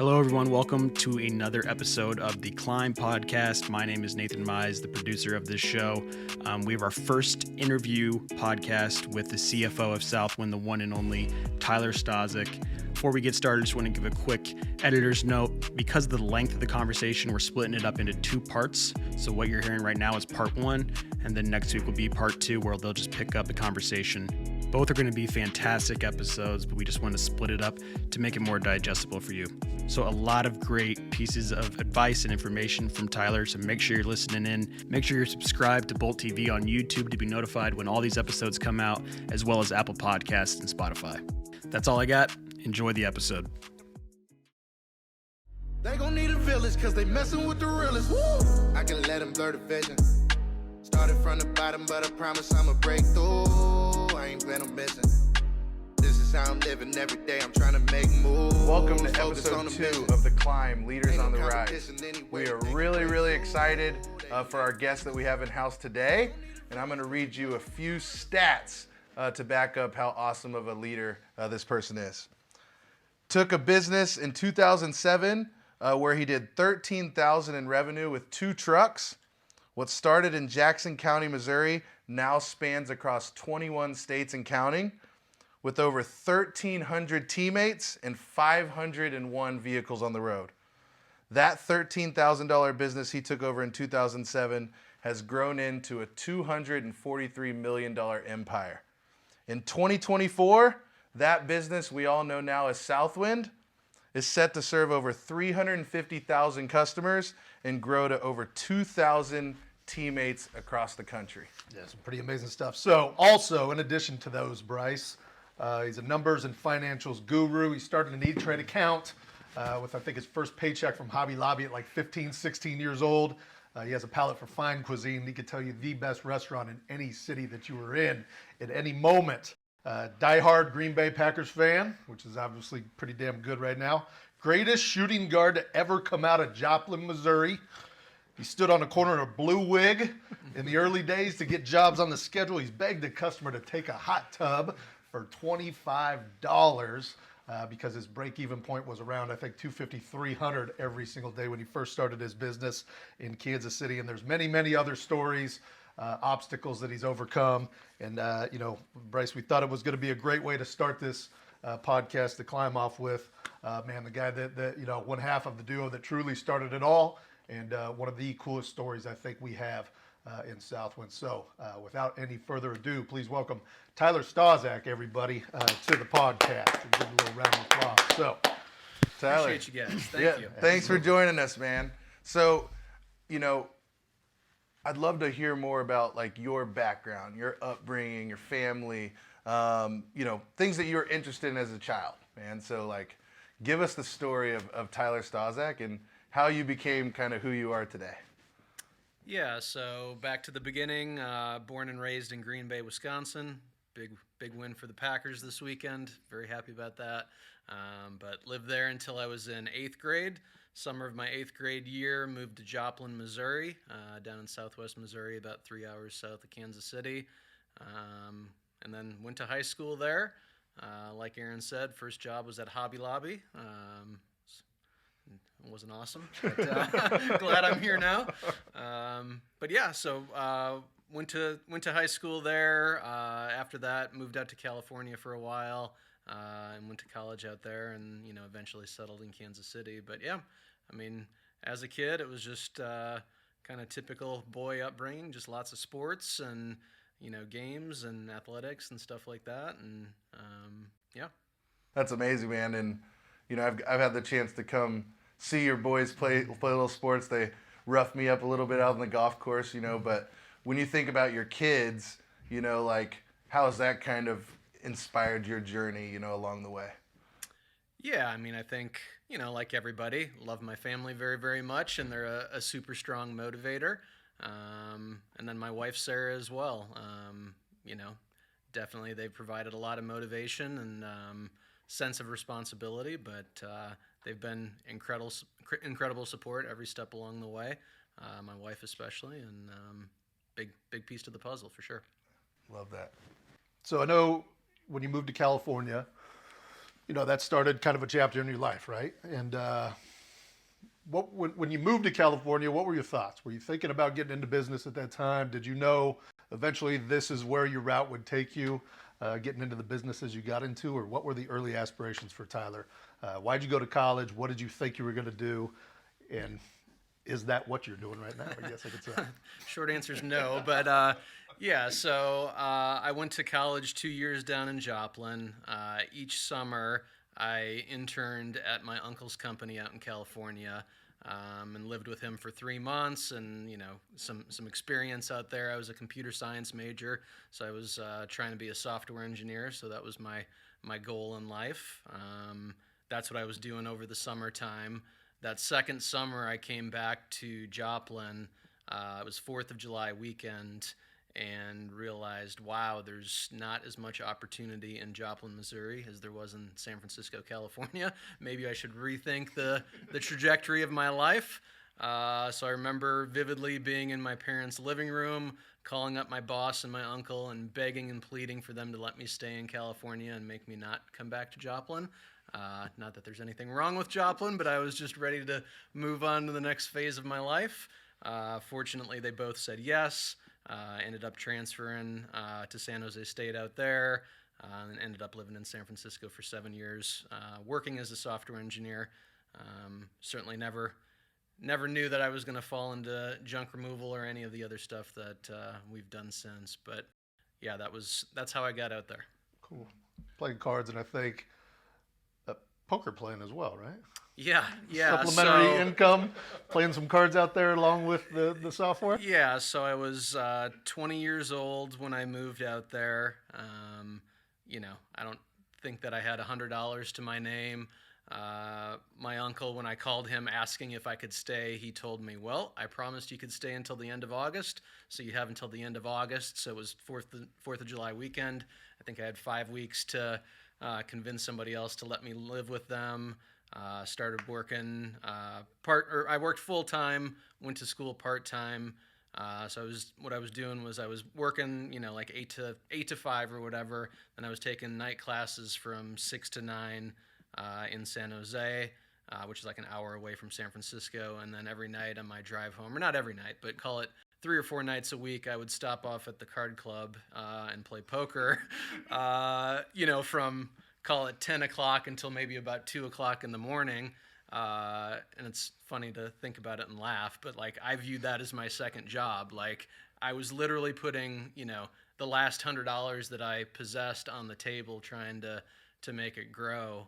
Hello, everyone. Welcome to another episode of the Climb Podcast. My name is Nathan Mize, the producer of this show. We have our first interview podcast with the CFO of Southwind, the one and only Tyler Staszak. Before we get started, I just want to give a quick editor's note. Because of the length of the conversation, we're splitting it up into two parts. So what you're hearing right now is part one, and then next week will be part two, where they'll just pick up the conversation. Both are going to be fantastic episodes, but we just want to split it up to make it more digestible for you. So a lot of great pieces of advice and information from Tyler, so make sure you're listening in. Make sure you're subscribed to Bolt TV on YouTube to be notified when all these episodes come out, as well as Apple Podcasts and Spotify. That's all I got. Enjoy the episode. They gon' need a village cause they messing with the realest. Woo! I can let them blur the vision. Started from the bottom, but I promise I'ma break through. I ain't plan on missing. This is how I'm living every day. I'm trying to make moves. Welcome to episode 2 of The Climb, Leaders on the Rise. We are really excited for our guest that we have in house today. And I'm going to read you a few stats to back up how awesome of a leader this person is. Took a business in 2007 where he did $13,000 in revenue with 2 trucks. What started in Jackson County, Missouri, now spans across 21 states and counting, with over 1,300 teammates and 501 vehicles on the road. That $13,000 business he took over in 2007 has grown into a $243 million empire. In 2024, that business we all know now as Southwind is set to serve over 350,000 customers and grow to over 2,000 teammates across the country. Yeah, some pretty amazing stuff. So also, in addition to those, Bryce, he's a numbers and financials guru. He started an E-Trade account with, I think, his first paycheck from Hobby Lobby at like 15, 16 years old. He has a palate for fine cuisine. He could tell you the best restaurant in any city that you were in at any moment. Diehard Green Bay Packers fan, which is obviously pretty damn good right now. Greatest shooting guard to ever come out of Joplin, Missouri. He stood on a corner in a blue wig in the early days to get jobs on the schedule. He's begged a customer to take a hot tub for $25 because his break-even point was around, I think, $250, $300 every single day when he first started his business in Kansas City. And there's many other stories, obstacles that he's overcome. And, Bryce, we thought it was going to be a great way to start this podcast to climb off with. The guy that one half of the duo that truly started it all, and one of the coolest stories I think we have in Southwind. So without any further ado, please welcome Tyler Staszak, everybody, to the podcast. Give a little round of applause. So, Tyler. Appreciate you guys. Thank you. Thanks for joining us, man. So, I'd love to hear more about like your background, your upbringing, your family, things that you were interested in as a child, man. So like, give us the story of Tyler Staszak and how you became kind of who you are today. Yeah, so back to the beginning, born and raised in Green Bay, Wisconsin. Big win for the Packers this weekend. Very happy about that. But lived there until I was in 8th grade. Summer of my 8th grade year, moved to Joplin, Missouri, down in southwest Missouri, about 3 hours south of Kansas City. And then went to high school there. Like Aaron said, first job was at Hobby Lobby. It wasn't awesome, but glad I'm here now. Went to high school there. After that, moved out to California for a while, and went to college out there, and eventually settled in Kansas City. But yeah, I mean, as a kid, it was just kind of typical boy upbringing, just lots of sports and games and athletics and stuff like that, and yeah. That's amazing, man. And I've had the chance to come see your boys play little sports. They rough me up a little bit out on the golf course, but when you think about your kids, like how has that kind of inspired your journey, along the way? Yeah, I mean, I think, like everybody, love my family very, very much, and they're a super strong motivator. And then my wife, Sarah, as well. Definitely they've provided a lot of motivation and sense of responsibility, but they've been incredible support every step along the way. My wife especially, and big piece to the puzzle for sure. Love that. So I know when you moved to California, that started kind of a chapter in your life, right? And when you moved to California, what were your thoughts? Were you thinking about getting into business at that time? Did you know eventually this is where your route would take you, getting into the businesses you got into? Or what were the early aspirations for Tyler? Why'd you go to college? What did you think you were going to do? And is that what you're doing right now? I guess I could say. Short answer is no, but yeah. So I went to college 2 years down in Joplin. Each summer, I interned at my uncle's company out in California, and lived with him for 3 months, and some experience out there. I was a computer science major, so I was trying to be a software engineer. So that was my goal in life. That's what I was doing over the summertime. That second summer, I came back to Joplin. It was 4th of July weekend, and realized, wow, there's not as much opportunity in Joplin, Missouri as there was in San Francisco, California. Maybe I should rethink the trajectory of my life. So I remember vividly being in my parents' living room, calling up my boss and my uncle and begging and pleading for them to let me stay in California and make me not come back to Joplin. Not that there's anything wrong with Joplin, but I was just ready to move on to the next phase of my life. Fortunately, they both said yes. Ended up transferring to San Jose State out there, and ended up living in San Francisco for 7 years, working as a software engineer. Certainly never knew that I was going to fall into junk removal or any of the other stuff that we've done since. But yeah, that's how I got out there. Cool. Playing cards, and I think poker playing as well, right? Yeah. Supplementary income, playing some cards out there along with the software? Yeah, so I was 20 years old when I moved out there. I don't think that I had $100 to my name. My uncle, when I called him asking if I could stay, he told me, well, I promised you could stay until the end of August, so you have until the end of August. So it was 4th of July weekend. I think I had 5 weeks to convince somebody else to let me live with them. Started working I worked full time, went to school part time. So what I was doing was I was working, like 8 to 5 or whatever. Then I was taking night classes from 6 to 9 in San Jose, which is like an hour away from San Francisco. And then every night on my drive home, or not every night, but call it 3 or 4 nights a week, I would stop off at the card club and play poker, from call it 10 o'clock until maybe about 2 o'clock in the morning. And it's funny to think about it and laugh, but like I viewed that as my second job. Like I was literally putting, the last $100 that I possessed on the table trying to make it grow.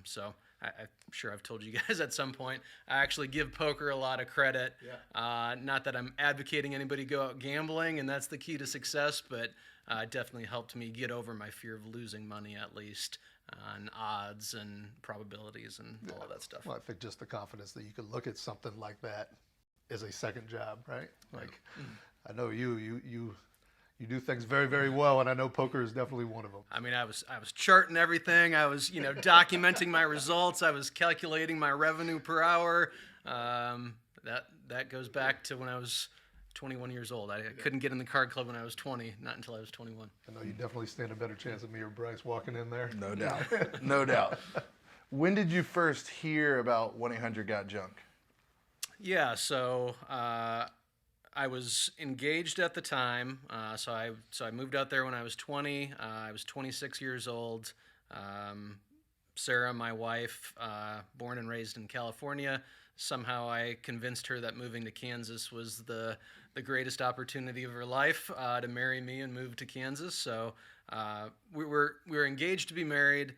So I'm sure I've told you guys at some point, I actually give poker a lot of credit. Yeah. Not that I'm advocating anybody go out gambling, and that's the key to success, but it definitely helped me get over my fear of losing money, at least, on odds and probabilities and all of that stuff. Well, I think just the confidence that you could look at something like that as a second job, right? Like, I know you do things very, very well, and I know poker is definitely one of them. I mean, I was charting everything. I was, documenting my results. I was calculating my revenue per hour. That goes back to when I was 21 years old. I couldn't get in the card club when I was 20, not until I was 21. I know you definitely stand a better chance of me or Bryce walking in there. No doubt. No doubt. When did you first hear about 1-800-GOT-JUNK? Yeah, so I was engaged at the time. So I moved out there when I was 20. I was 26 years old. Sarah, my wife, born and raised in California. Somehow I convinced her that moving to Kansas was the greatest opportunity of her life, to marry me and move to Kansas. So we were engaged to be married,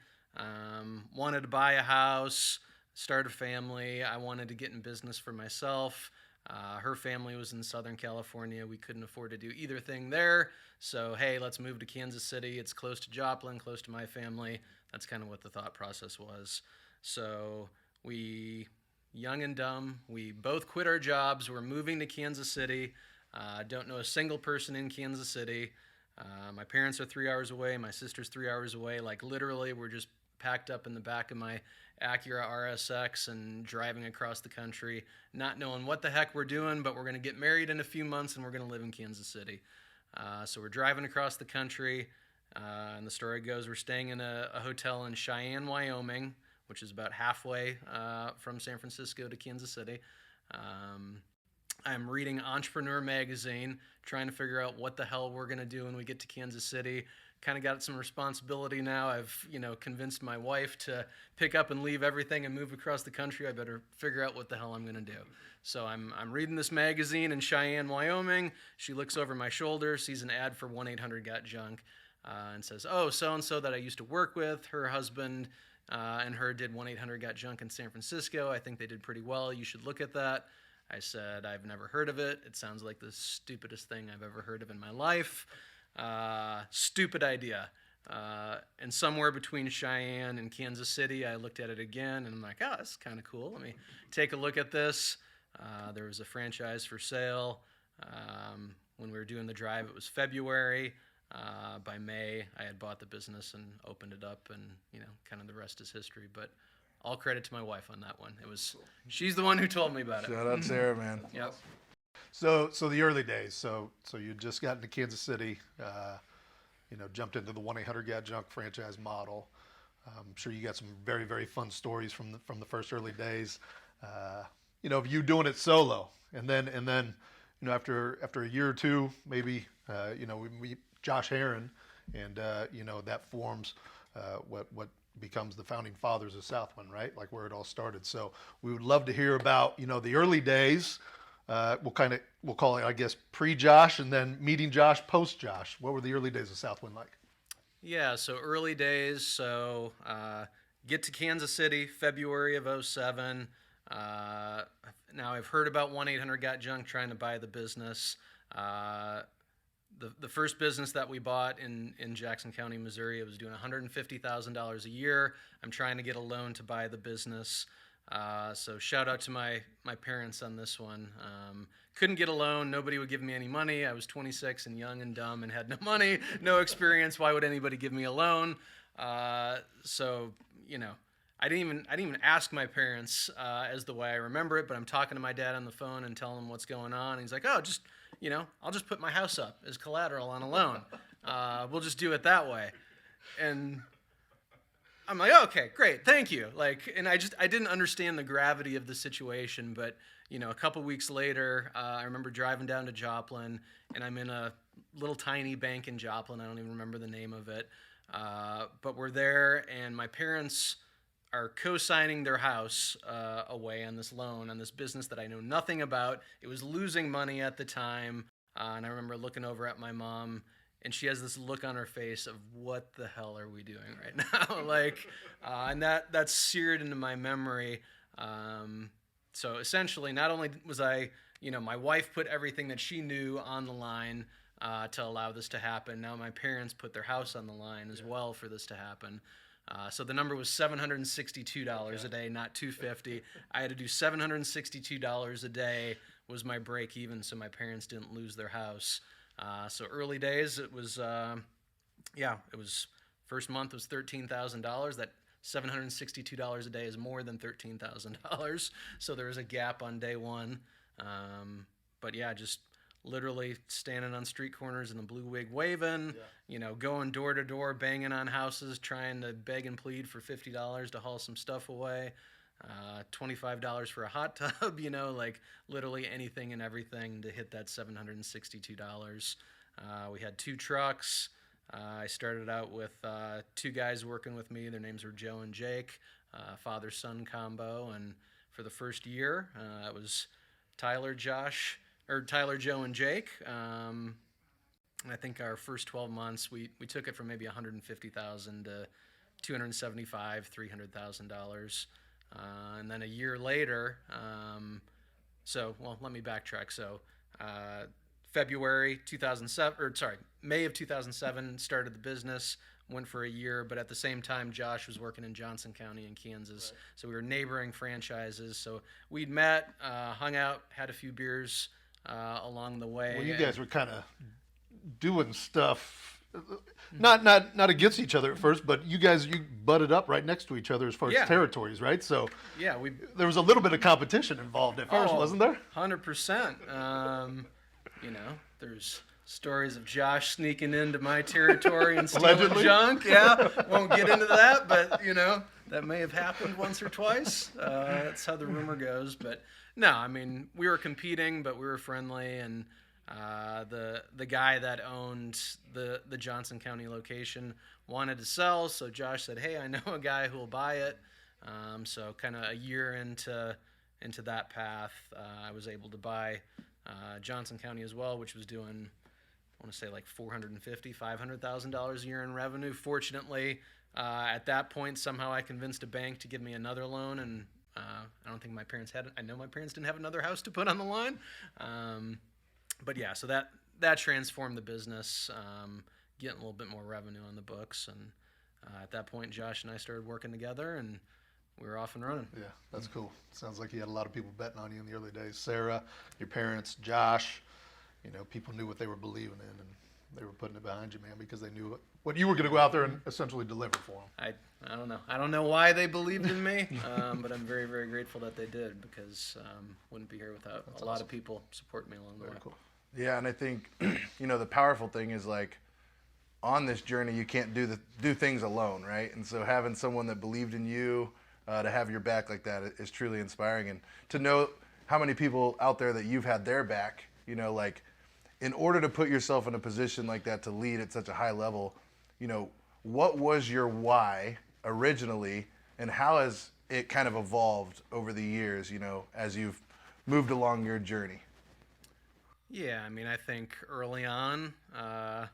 wanted to buy a house, start a family. I wanted to get in business for myself. Her family was in Southern California. We couldn't afford to do either thing there. So, hey, let's move to Kansas City. It's close to Joplin, close to my family. That's kind of what the thought process was. So we, young and dumb, we both quit our jobs. We're moving to Kansas City. Don't know a single person in Kansas City. My parents are 3 hours away. My sister's 3 hours away. Like literally, we're just packed up in the back of my Acura RSX and driving across the country, not knowing what the heck we're doing, but we're going to get married in a few months and we're going to live in Kansas City. So we're driving across the country. And the story goes, we're staying in a hotel in Cheyenne, Wyoming, which is about halfway from San Francisco to Kansas City. I'm reading Entrepreneur magazine, trying to figure out what the hell we're going to do when we get to Kansas City. Kind of got some responsibility now. I've, convinced my wife to pick up and leave everything and move across the country. I better figure out what the hell I'm going to do. So I'm reading this magazine in Cheyenne, Wyoming. She looks over my shoulder, sees an ad for 1-800-GOT-JUNK, and says, oh, so-and-so that I used to work with, her husband and her did 1-800-GOT-JUNK in San Francisco. I think they did pretty well. You should look at that. I said, I've never heard of it. It sounds like the stupidest thing I've ever heard of in my life. Stupid idea. And somewhere between Cheyenne and Kansas City, I looked at it again, and I'm like, oh, this is kind of cool. Let me take a look at this. There was a franchise for sale. When we were doing the drive, it was February. By May, I had bought the business and opened it up, and, kind of the rest is history. But all credit to my wife on that one. She's the one who told me about it. Shout out Sarah, man. Yep. So the early days. So you just got into Kansas City, jumped into the 1-800-GOT-JUNK franchise model. I'm sure you got some very, very fun stories from the first early days. Of you doing it solo, and then after a year or two, maybe we meet Josh Aaron, and that forms what becomes the founding fathers of Southwind, right? Like where it all started. So we would love to hear about the early days. We'll call it, I guess, pre-Josh, and then meeting Josh, post-Josh. What were the early days of Southwind like? Yeah, so early days. So get to Kansas City, February of 2007. Now I've heard about 1-800-GOT-JUNK, trying to buy the business. The first business that we bought in Jackson County, Missouri, it was doing $150,000 a year. I'm trying to get a loan to buy the business. So shout out to my parents on this one. Couldn't get a loan. Nobody would give me any money. I was 26 and young and dumb and had no money, no experience. Why would anybody give me a loan? So I didn't even ask my parents as the way I remember it, but I'm talking to my dad on the phone and telling him what's going on. And he's like, oh, just, I'll just put my house up as collateral on a loan. We'll just do it that way. And I'm like, oh, okay, great, thank you. And I didn't understand the gravity of the situation, but a couple weeks later, I remember driving down to Joplin, and I'm in a little tiny bank in Joplin. I don't even remember the name of it, but we're there, and my parents are co-signing their house away on this loan on this business that I know nothing about. It was losing money at the time, and I remember looking over at my mom, and she has this look on her face of, what the hell are we doing right now? And that's seared into my memory. So essentially, not only was I, my wife put everything that she knew on the line to allow this to happen. Now my parents put their house on the line as well for this to happen. So the number was $762 a day, not $250. I had to do $762 a day was my break even, so my parents didn't lose their house. So early days, it was, it was, first month was $13,000. That $762 a day is more than $13,000. So there was a gap on day one. But yeah, just literally standing on street corners in a blue wig waving, going door to door, banging on houses, trying to beg and plead for $50 to haul some stuff away. $25 for a hot tub, literally anything and everything to hit that $762. We had 2 trucks. I started out with 2 guys working with me. Their names were Joe and Jake, father-son combo. And for the first year, it was Tyler, Joe, and Jake. And I think our first 12 months, we took it from maybe $150,000 to $275,000, $300,000. And then a year later, let me backtrack. So, May of 2007, started the business, went for a year, but at the same time, Josh was working in Johnson County in Kansas. Right. So we were neighboring franchises. So we'd met, hung out, had a few beers along the way. Well, you guys were kind of doing stuff. Not against each other at first, but you butted up right next to each other as far as territories, right? So there was a little bit of competition involved at first, wasn't there? 100%. There's stories of Josh sneaking into my territory and stealing Allegedly? junk. Yeah, won't get into that, but that may have happened once or twice. That's how the rumor goes. But no, I mean, we were competing, but we were friendly, and the guy that owned the Johnson County location wanted to sell, so Josh said, "Hey, I know a guy who will buy it." So kind of a year into that path, I was able to buy Johnson County as well, which was doing, I want to say like $450,000, $500,000 a year in revenue. Fortunately, at that point, somehow I convinced a bank to give me another loan, and I don't think my parents had. I know my parents didn't have another house to put on the line. But yeah, so that transformed the business, getting a little bit more revenue on the books, and at that point, Josh and I started working together, and we were off and running. Yeah, that's cool. Sounds like you had a lot of people betting on you in the early days. Sarah, your parents, Josh, people knew what they were believing in, and they were putting it behind you, man, because they knew what you were going to go out there and essentially deliver for them. I don't know. I don't know why they believed in me, but I'm very, very grateful that they did, because wouldn't be here without a lot of people supporting me along the way. Very cool. Yeah, and I think, the powerful thing is like, on this journey, you can't do things alone, right? And so having someone that believed in you, to have your back like that is truly inspiring. And to know how many people out there that you've had their back, like, in order to put yourself in a position like that to lead at such a high level, what was your why originally, and how has it kind of evolved over the years, as you've moved along your journey? Yeah, I mean, I think early on, a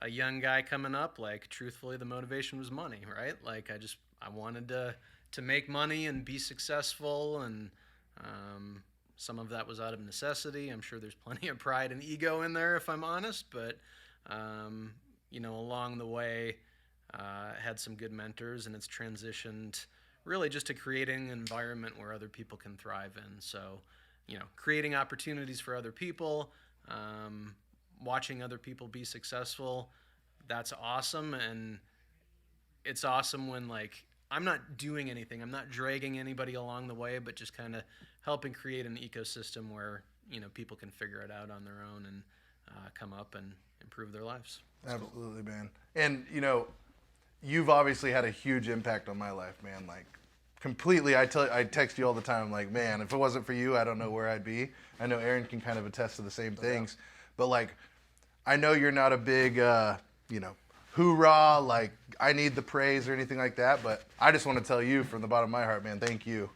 young guy coming up, like, truthfully, the motivation was money, right? Like, I wanted to make money and be successful, and some of that was out of necessity. I'm sure there's plenty of pride and ego in there, if I'm honest, but along the way, had some good mentors, and it's transitioned really just to creating an environment where other people can thrive in. So, creating opportunities for other people, watching other people be successful, that's awesome. And it's awesome when, like, I'm not doing anything, I'm not dragging anybody along the way, but just kind of helping create an ecosystem where, people can figure it out on their own and come up and improve their lives. Absolutely, man. And, you've obviously had a huge impact on my life, man. Like, completely. I text you all the time, like, man, if it wasn't for you, I don't know where I'd be. I know Aaron can kind of attest to the same things. But, like, I know you're not a big, hoorah, like, I need the praise or anything like that. But I just want to tell you from the bottom of my heart, man, thank you,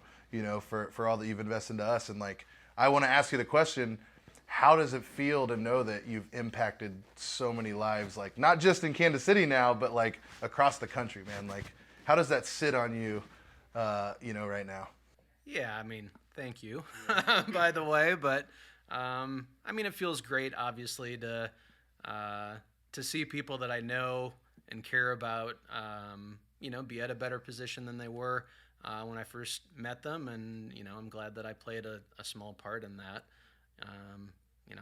for all that you've invested into us. And, like, I want to ask you the question, how does it feel to know that you've impacted so many lives, like, not just in Kansas City now, but, like, across the country, man? Like, how does that sit on you, right now? Yeah, I mean, thank you, by the way. But, it feels great, obviously, to see people that I know and care about, be at a better position than they were when I first met them. And, I'm glad that I played a small part in that.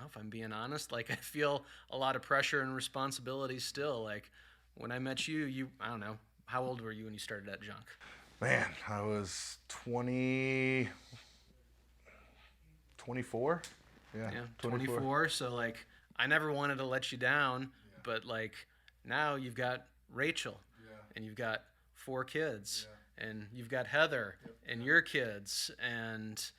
If I'm being honest, like, I feel a lot of pressure and responsibility still. Like, when I met you, I don't know, how old were you when you started at Junk? Man, I was 24. Yeah, 24. So, like, I never wanted to let you down, but, like, now you've got Rachel, and you've got 4 kids, and you've got Heather and your kids, and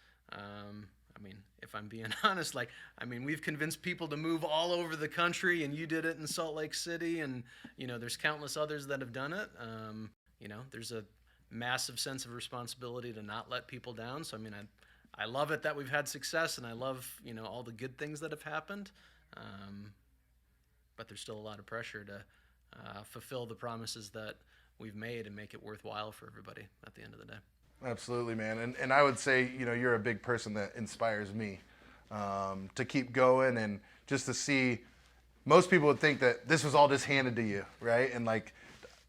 if I'm being honest, like, we've convinced people to move all over the country, and you did it in Salt Lake City, and, there's countless others that have done it. There's a massive sense of responsibility to not let people down. So, I love it that we've had success, and I love, all the good things that have happened. But there's still a lot of pressure to fulfill the promises that we've made and make it worthwhile for everybody at the end of the day. Absolutely, man. And I would say, you're a big person that inspires me to keep going, and just to see, most people would think that this was all just handed to you, right? And, like,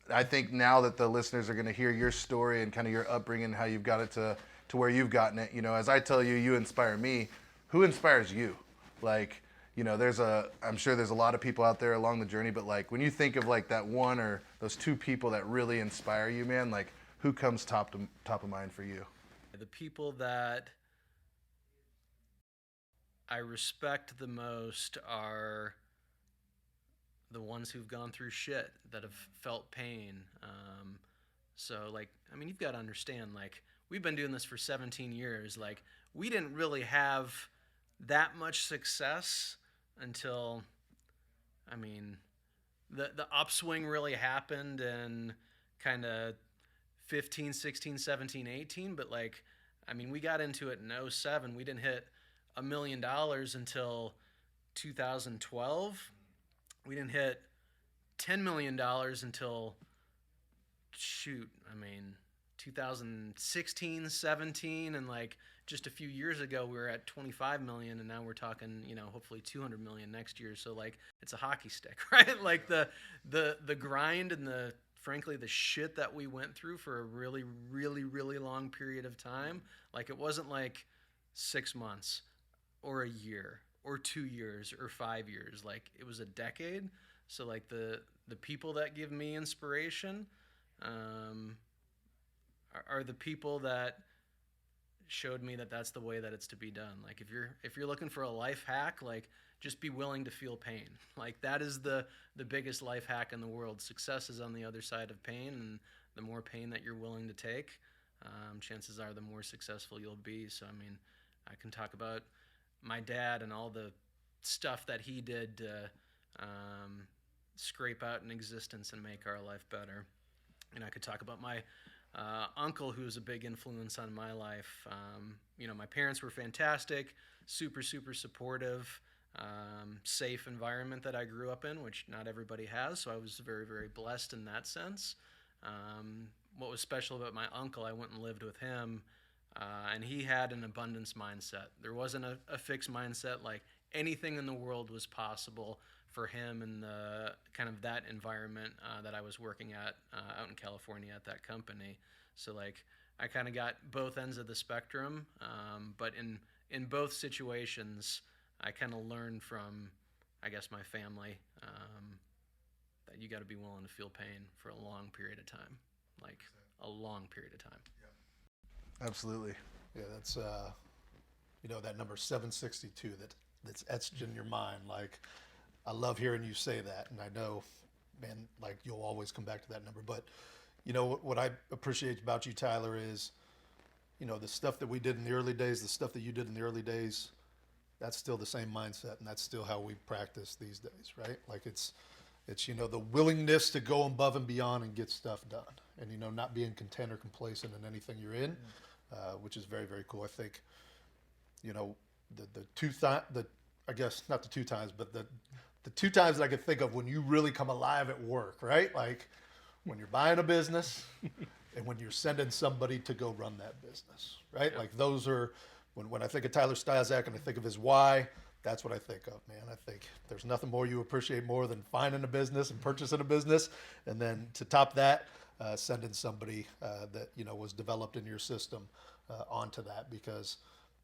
I think now that the listeners are going to hear your story and kind of your upbringing, how you've got it to where you've gotten it, as I tell you, you inspire me. Who inspires you? Like, I'm sure there's a lot of people out there along the journey, but, like, when you think of, like, that one or those 2 people that really inspire you, man, like, who comes top of mind for you? The people that I respect the most are the ones who've gone through shit, that have felt pain. So like, I mean, you've got to understand, like, we've been doing this for 17 years. Like, we didn't really have that much success until, I mean, the upswing really happened in kind of 15, 16, 17, 18. But like, I mean, we got into it in 07. We didn't hit $1 million until 2012. We didn't hit $10 million until, 2016, 17, and like just a few years ago we were at 25 million, and now we're talking, hopefully 200 million next year. So like, it's a hockey stick, right? Like the grind and frankly the shit that we went through for a really, really, really long period of time. Like, it wasn't like 6 months or a year or 2 years or 5 years. Like, it was a decade. So like, the people that give me inspiration are the people that showed me that that's the way that it's to be done. Like, if you're looking for a life hack, like, just be willing to feel pain. Like, that is the biggest life hack in the world. Success is on the other side of pain, and the more pain that you're willing to take, chances are the more successful you'll be. So, I mean, I can talk about my dad and all the stuff that he did to scrape out an existence and make our life better. And I could talk about my uncle, who was a big influence on my life. My parents were fantastic, super, super supportive, safe environment that I grew up in, which not everybody has. So I was very, very blessed in that sense. What was special about my uncle, I went and lived with him, and he had an abundance mindset. There wasn't a fixed mindset. Like, anything in the world was possible for him in the kind of that environment that I was working at out in California at that company. So like, I kind of got both ends of the spectrum, but in both situations, I kind of learned from, I guess, my family, that you got to be willing to feel pain for a long period of time, like a long period of time. Yeah. Absolutely. Yeah, that's that number 762 that's etched in your mind. Like, I love hearing you say that, and I know, man, like, you'll always come back to that number. But what I appreciate about you, Tyler, is the stuff that we did in the early days, the stuff that you did in the early days, that's still the same mindset, and that's still how we practice these days, right? Like, it's the willingness to go above and beyond and get stuff done, and not being content or complacent in anything you're in, which is very, very cool. I think I guess not the two times, but the two times that I could think of when you really come alive at work, right? Like, when you're buying a business and when you're sending somebody to go run that business, right? Yep. Like, those are, when I think of Tyler Staszak and I think of his why, that's what I think of, man. I think there's nothing more you appreciate more than finding a business and purchasing a business. And then to top that, sending somebody that, was developed in your system onto that, because,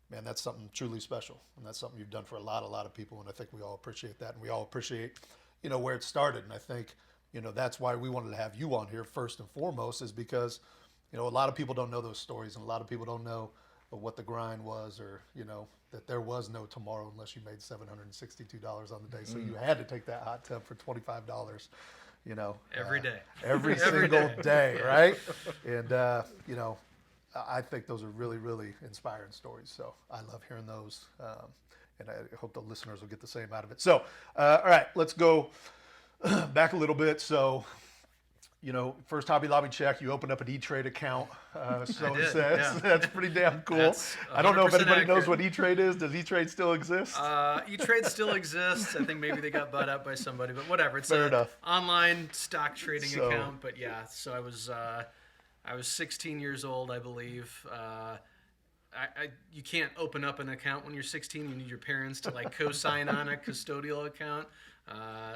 man, that's something truly special. And that's something you've done for a lot of people. And I think we all appreciate that. And we all appreciate, where it started. And I think, that's why we wanted to have you on here first and foremost, is because, a lot of people don't know those stories, and a lot of people don't know what the grind was, or, that there was no tomorrow unless you made $762 on the day. So you had to take that hot tub for $25, every day, every single day, right? And, I think those are really, really inspiring stories. So I love hearing those. And I hope the listeners will get the same out of it. So, all right, let's go back a little bit. So, first Hobby Lobby check, you opened up an E-Trade account. So it says, yeah. That's pretty damn cool. I don't know if anybody knows what E-Trade is. Does E-Trade still exist? E-Trade still exists. I think maybe they got bought out by somebody, but whatever. It's an online stock trading account. But yeah, so I was 16 years old, I believe. You can't open up an account when you're 16. You need your parents to like co-sign on a custodial account.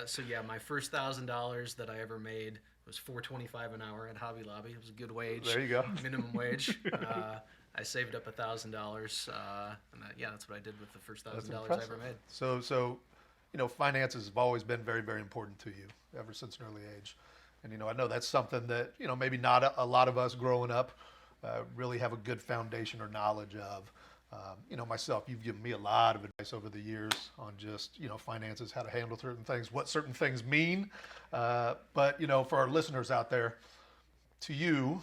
So yeah, my first $1,000 that I ever made was $4.25 an hour at Hobby Lobby. It was a good wage. There you go. Minimum wage. I saved up $1,000, and that's what I did with the first $1,000 I ever made. So, finances have always been very, very important to you ever since an early age. And, I know that's something that, maybe not a lot of us growing up really have a good foundation or knowledge of. Myself, you've given me a lot of advice over the years on just, finances, how to handle certain things, what certain things mean. But for our listeners out there, to you,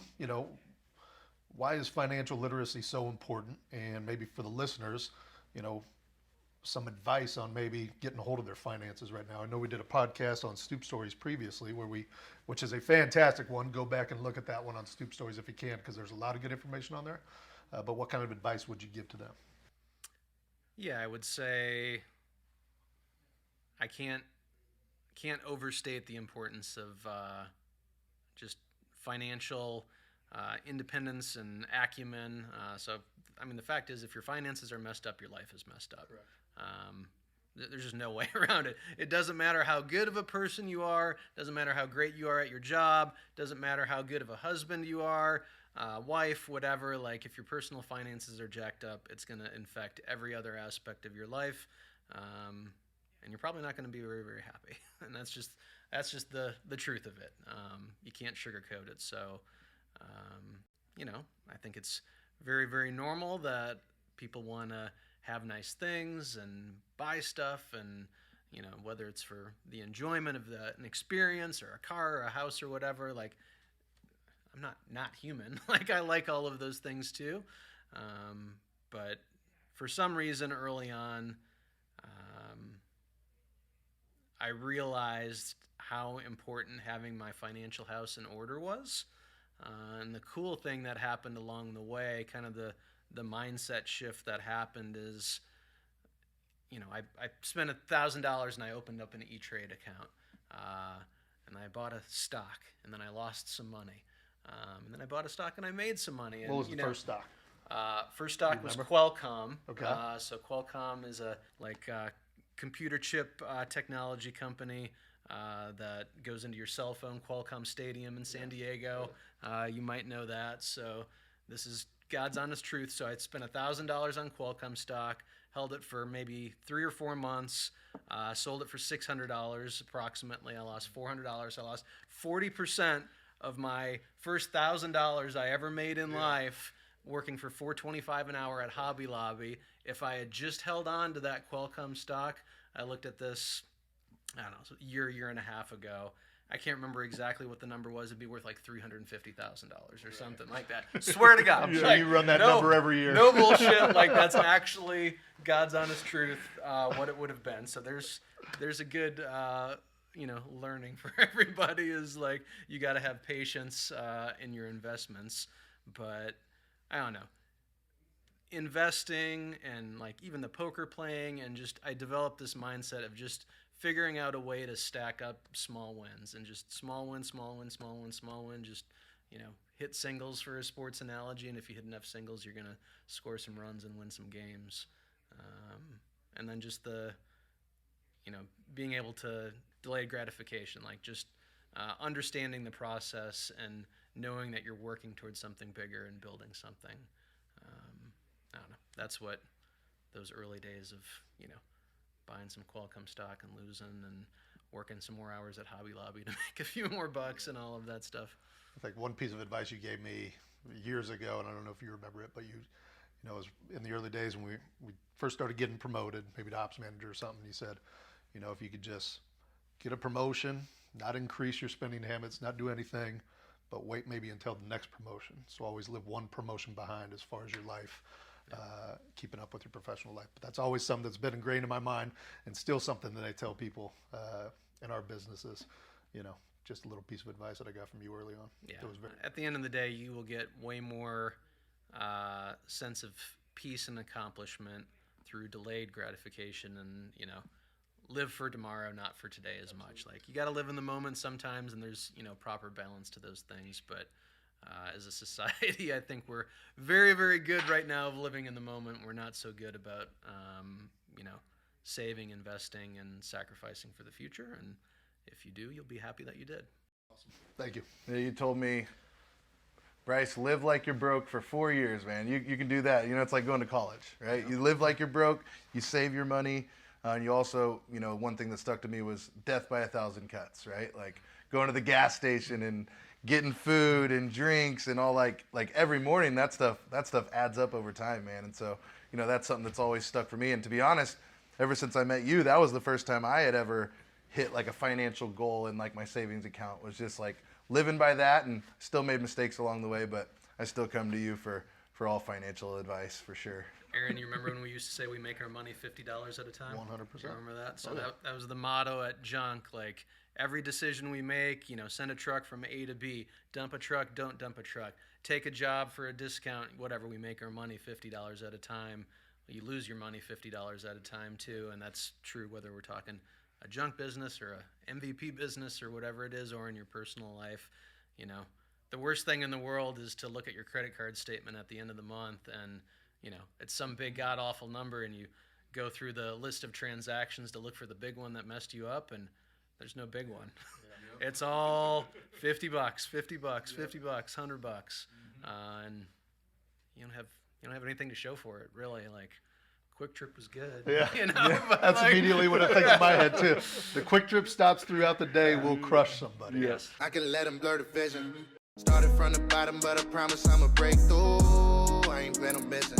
why is financial literacy so important? And maybe for the listeners, some advice on maybe getting a hold of their finances right now. I know we did a podcast on Stoop Stories previously which is a fantastic one. Go back and look at that one on Stoop Stories if you can, because there's a lot of good information on there. But what kind of advice would you give to them? Yeah, I would say I can't overstate the importance of just financial independence and acumen. The fact is, if your finances are messed up, your life is messed up. There's just no way around it. It doesn't matter how good of a person you are. Doesn't matter how great you are at your job. Doesn't matter how good of a husband you are, wife, whatever. Like, if your personal finances are jacked up, it's going to infect every other aspect of your life, and you're probably not going to be very, very happy. And that's just the truth of it. You can't sugarcoat it. So, I think it's very, very normal that people want to have nice things and buy stuff, and whether it's for the enjoyment of an experience or a car or a house or whatever. Like, I'm not human. Like, I like all of those things too, but for some reason early on, I realized how important having my financial house in order was. And the cool thing that happened along the way, kind of the mindset shift that happened, is, I spent $1,000 and I opened up an E-Trade account, and I bought a stock, and then I lost some money, and then I bought a stock and I made some money. And, what was the first stock? First stock was Qualcomm. Okay. So Qualcomm is a computer chip technology company that goes into your cell phone. Qualcomm Stadium in San Diego. You might know that. So this is God's honest truth. So I spent $1,000 on Qualcomm stock, held it for maybe 3 or 4 months, sold it for $600 approximately. I lost $400. I lost 40% of my first $1,000 I ever made in life, working for $4.25 an hour at Hobby Lobby. If I had just held on to that Qualcomm stock, I looked at this, I don't know, year and a half ago. I can't remember exactly what the number was. It'd be worth like $350,000 or something like that. Swear to God. I'm sure you run that number every year. No bullshit. Like, that's actually God's honest truth, what it would have been. So there's a good, learning for everybody, is like, you got to have patience in your investments. But I don't know. Investing and like even the poker playing, and just I developed this mindset of just figuring out a way to stack up small wins, and just small win, just, hit singles for a sports analogy. And if you hit enough singles, you're going to score some runs and win some games. And then just the, being able to delay gratification, like just understanding the process and knowing that you're working towards something bigger and building something. I don't know. That's what those early days of, buying some Qualcomm stock and losing, and working some more hours at Hobby Lobby to make a few more bucks and all of that stuff. I think one piece of advice you gave me years ago, and I don't know if you remember it, but it was in the early days when we first started getting promoted, maybe to ops manager or something. You said, if you could just get a promotion, not increase your spending habits, not do anything, but wait maybe until the next promotion. So always live one promotion behind as far as your life. Keeping up with your professional life. But that's always something that's been ingrained in my mind, and still something that I tell people in our businesses. Just a little piece of advice that I got from you early on. Yeah. At the end of the day, you will get way more sense of peace and accomplishment through delayed gratification, and live for tomorrow, not for today as much. Like, you got to live in the moment sometimes, and there's proper balance to those things. But as a society, I think we're very, very good right now of living in the moment. We're not so good about, saving, investing, and sacrificing for the future. And if you do, you'll be happy that you did. Awesome. Thank you. Yeah, you told me, Bryce, live like you're broke for 4 years, man. You can do that. It's like going to college, right? You live like you're broke. You save your money. And you also, one thing that stuck to me was death by 1,000 cuts, right? Like going to the gas station and getting food and drinks and all like every morning, that stuff adds up over time, man. And so, you know, that's something that's always stuck for me. And to be honest, ever since I met you, that was the first time I had ever hit like a financial goal in like my savings account, was just like living by that, and still made mistakes along the way, but I still come to you for all financial advice for sure. Aaron, you remember when we used to say we make our money $50 at a time? 100%. Remember that? So that was the motto at Junk. Like, every decision we make, you know, send a truck from A to B, dump a truck, don't dump a truck, take a job for a discount, whatever, we make our money $50 at a time. You lose your money $50 at a time too, and that's true whether we're talking a junk business or a MVP business or whatever it is, or in your personal life. You know, the worst thing in the world is to look at your credit card statement at the end of the month and, you know, it's some big god-awful number, and you go through the list of transactions to look for the big one that messed you up, and there's no big one. It's all $50, $50, $50, $100, and you don't have anything to show for it, really. Like, Quick Trip was good. Yeah, you know? But that's like, immediately what I think in my head too. The Quick Trip stops throughout the day will crush somebody. Yes. I can let them blur the vision. Started from the bottom, but I promise I'ma break through. I ain't plan on missing.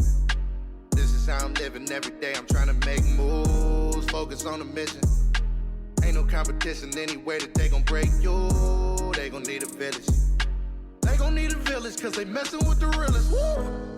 This is how I'm living every day. I'm trying to make moves, focus on the mission. Ain't no competition anyway that they gon' break you. They gon' need a village. They gon' need a village, cause they messing with the realest. Woo!